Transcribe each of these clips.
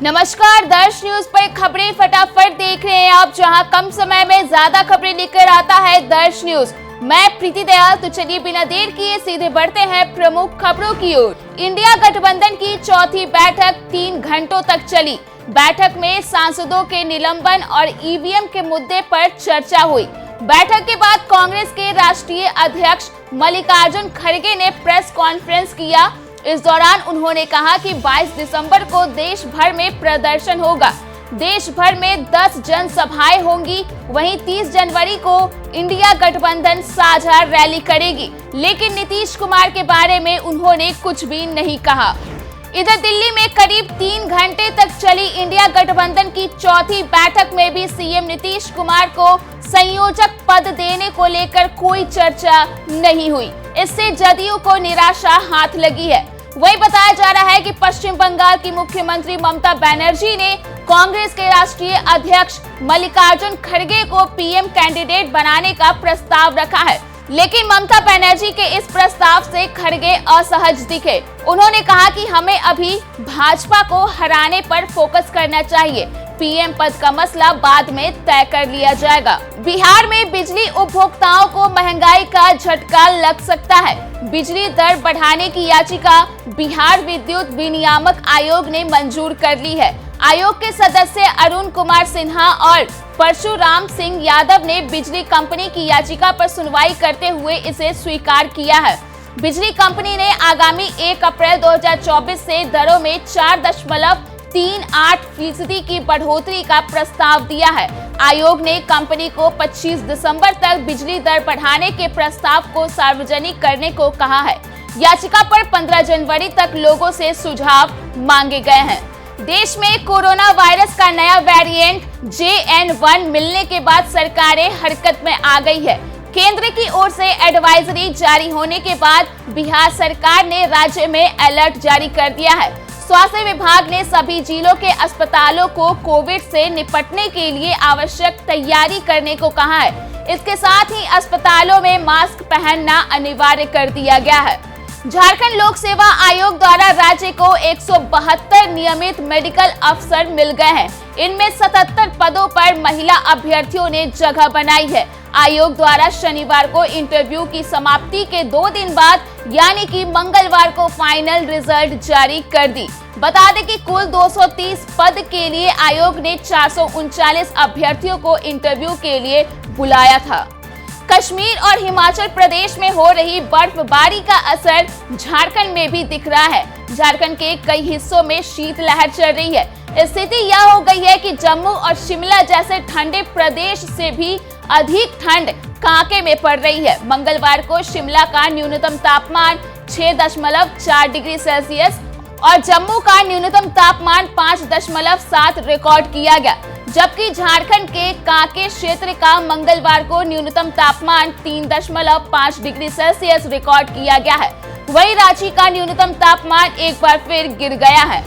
नमस्कार, दर्श न्यूज पर खबरें फटाफट देख रहे हैं आप, जहां कम समय में ज्यादा खबरें लेकर आता है दर्श न्यूज। मैं प्रीति दयाल। तो चलिए बिना देर किए सीधे बढ़ते हैं प्रमुख खबरों की ओर। इंडिया गठबंधन की चौथी बैठक 3 घंटों तक चली। बैठक में सांसदों के निलंबन और ईवीएम के मुद्दे पर चर्चा हुई। बैठक के बाद कांग्रेस के राष्ट्रीय अध्यक्ष मल्लिकार्जुन खड़गे ने प्रेस कॉन्फ्रेंस किया। इस दौरान उन्होंने कहा कि 22 दिसंबर को देश भर में प्रदर्शन होगा। देश भर में 10 जनसभाएं होंगी। वहीं 30 जनवरी को इंडिया गठबंधन साझा रैली करेगी। लेकिन नीतीश कुमार के बारे में उन्होंने कुछ भी नहीं कहा। इधर दिल्ली में करीब 3 घंटे तक चली इंडिया गठबंधन की चौथी बैठक में भी सीएम नीतीश कुमार को संयोजक पद देने को लेकर कोई चर्चा नहीं हुई। इससे जदयू को निराशा हाथ लगी है। वही बताया जा रहा है कि पश्चिम बंगाल की मुख्यमंत्री ममता बनर्जी ने कांग्रेस के राष्ट्रीय अध्यक्ष मल्लिकार्जुन खड़गे को पीएम कैंडिडेट बनाने का प्रस्ताव रखा है। लेकिन ममता बनर्जी के इस प्रस्ताव से खड़गे असहज दिखे। उन्होंने कहा कि हमें अभी भाजपा को हराने पर फोकस करना चाहिए। पीएम पद का मसला बाद में तय कर लिया जाएगा। बिहार में बिजली उपभोक्ताओं को महंगाई का झटका लग सकता है। बिजली दर बढ़ाने की याचिका बिहार विद्युत विनियामक आयोग ने मंजूर कर ली है। आयोग के सदस्य अरुण कुमार सिन्हा और परशुराम सिंह यादव ने बिजली कंपनी की याचिका पर सुनवाई करते हुए इसे स्वीकार किया है। बिजली कंपनी ने आगामी 1 अप्रैल 2024 से दरों में 4.38% की बढ़ोतरी का प्रस्ताव दिया है। आयोग ने कंपनी को 25 दिसंबर तक बिजली दर बढ़ाने के प्रस्ताव को सार्वजनिक करने को कहा है। याचिका पर 15 जनवरी तक लोगों से सुझाव मांगे गए हैं। देश में कोरोना वायरस का नया वेरिएंट JN1 मिलने के बाद सरकारें हरकत में आ गई है। केंद्र की ओर से एडवाइजरी जारी होने के बाद बिहार सरकार ने राज्य में अलर्ट जारी कर दिया है। स्वास्थ्य विभाग ने सभी जिलों के अस्पतालों को कोविड से निपटने के लिए आवश्यक तैयारी करने को कहा है। इसके साथ ही अस्पतालों में मास्क पहनना अनिवार्य कर दिया गया है। झारखंड लोक सेवा आयोग द्वारा राज्य को 172 नियमित मेडिकल अफसर मिल गए हैं। इनमें 77 पदों पर महिला अभ्यर्थियों ने जगह बनाई है। आयोग द्वारा शनिवार को इंटरव्यू की समाप्ति के 2 दिन बाद यानी कि मंगलवार को फाइनल रिजल्ट जारी कर दी। बता दें कि कुल 230 पद के लिए आयोग ने 439 अभ्यर्थियों को इंटरव्यू के लिए बुलाया था। कश्मीर और हिमाचल प्रदेश में हो रही बर्फबारी का असर झारखंड में भी दिख रहा है। झारखंड के कई हिस्सों में शीतलहर चल रही है। स्थिति यह हो गई है कि जम्मू और शिमला जैसे ठंडे प्रदेश से भी अधिक ठंड कांके में पड़ रही है। मंगलवार को शिमला का न्यूनतम तापमान 6.4 डिग्री सेल्सियस और जम्मू का न्यूनतम तापमान 5.7 रिकॉर्ड किया गया, जबकि झारखंड के कांके क्षेत्र का मंगलवार को न्यूनतम तापमान 3.5 डिग्री सेल्सियस रिकॉर्ड किया गया है। वहीं रांची का न्यूनतम तापमान एक बार फिर गिर गया है।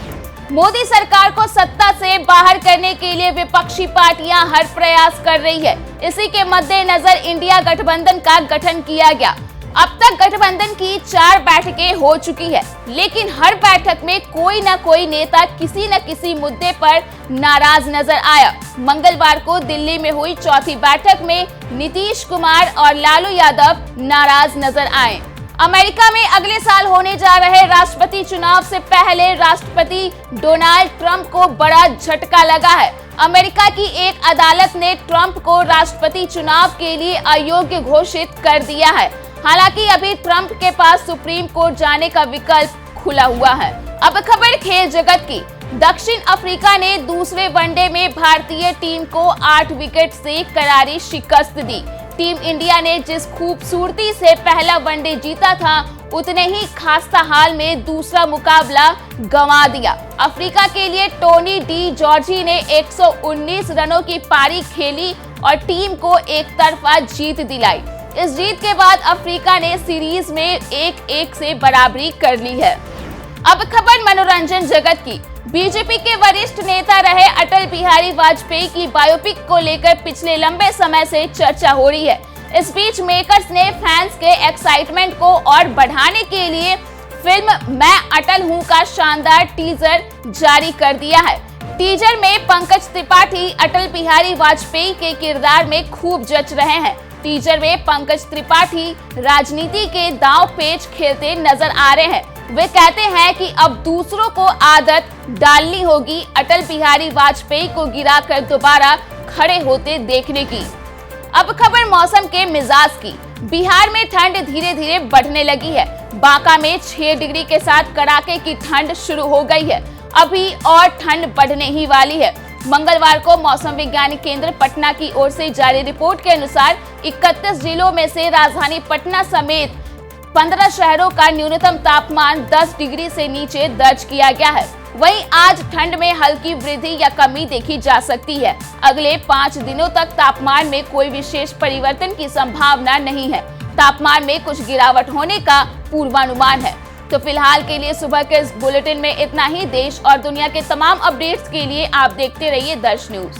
मोदी सरकार को सत्ता से बाहर करने के लिए विपक्षी पार्टियां हर प्रयास कर रही है। इसी के मद्देनजर इंडिया गठबंधन का गठन किया गया। अब तक गठबंधन की 4 बैठकें हो चुकी है, लेकिन हर बैठक में कोई न कोई नेता किसी न किसी मुद्दे पर नाराज नजर आया। मंगलवार को दिल्ली में हुई चौथी बैठक में नीतीश कुमार और लालू यादव नाराज नजर आए। अमेरिका में अगले साल होने जा रहे राष्ट्रपति चुनाव से पहले राष्ट्रपति डोनाल्ड ट्रंप को बड़ा झटका लगा है। अमेरिका की एक अदालत ने ट्रंप को राष्ट्रपति चुनाव के लिए अयोग्य घोषित कर दिया है। हालांकि अभी ट्रंप के पास सुप्रीम कोर्ट जाने का विकल्प खुला हुआ है। अब खबर खेल जगत की। दक्षिण अफ्रीका ने दूसरे वनडे में भारतीय टीम को 8 विकेट से करारी शिकस्त दी। टीम इंडिया ने जिस खूबसूरती से पहला वनडे जीता था, उतने ही खास्ता हाल में दूसरा मुकाबला गंवा दिया। अफ्रीका के लिए टोनी डी जॉर्जी ने 119 रनों की पारी खेली और टीम को एक तरफा जीत दिलाई। इस जीत के बाद अफ्रीका ने सीरीज में 1-1 से बराबरी कर ली है। अब खबर मनोरंजन जगत की। बीजेपी के वरिष्ठ नेता रहे अटल बिहारी वाजपेयी की बायोपिक को लेकर पिछले लंबे समय से चर्चा हो रही है। इस बीच मेकर्स ने फैंस के एक्साइटमेंट को और बढ़ाने के लिए फिल्म मैं अटल हूं का शानदार टीजर जारी कर दिया है। टीजर में पंकज त्रिपाठी अटल बिहारी वाजपेयी के किरदार में खूब जच रहे हैं। टीजर में पंकज त्रिपाठी राजनीति के दांव पेच खेलते नजर आ रहे हैं। वे कहते हैं कि अब दूसरों को आदत डालनी होगी अटल बिहारी वाजपेयी को गिराकर दोबारा खड़े होते देखने की। अब खबर मौसम के मिजाज की। बिहार में ठंड धीरे धीरे बढ़ने लगी है। बांका में 6 डिग्री के साथ कड़ाके की ठंड शुरू हो गई है। अभी और ठंड बढ़ने ही वाली है। मंगलवार को मौसम विज्ञान केंद्र पटना की ओर से जारी रिपोर्ट के अनुसार 31 जिलों में से राजधानी पटना समेत 15 शहरों का न्यूनतम तापमान 10 डिग्री से नीचे दर्ज किया गया है। वहीं आज ठंड में हल्की वृद्धि या कमी देखी जा सकती है। अगले 5 दिनों तक तापमान में कोई विशेष परिवर्तन की संभावना नहीं है। तापमान में कुछ गिरावट होने का पूर्वानुमान है। तो फिलहाल के लिए सुबह के इस बुलेटिन में इतना ही। देश और दुनिया के तमाम अपडेट्स के लिए आप देखते रहिए दर्श न्यूज।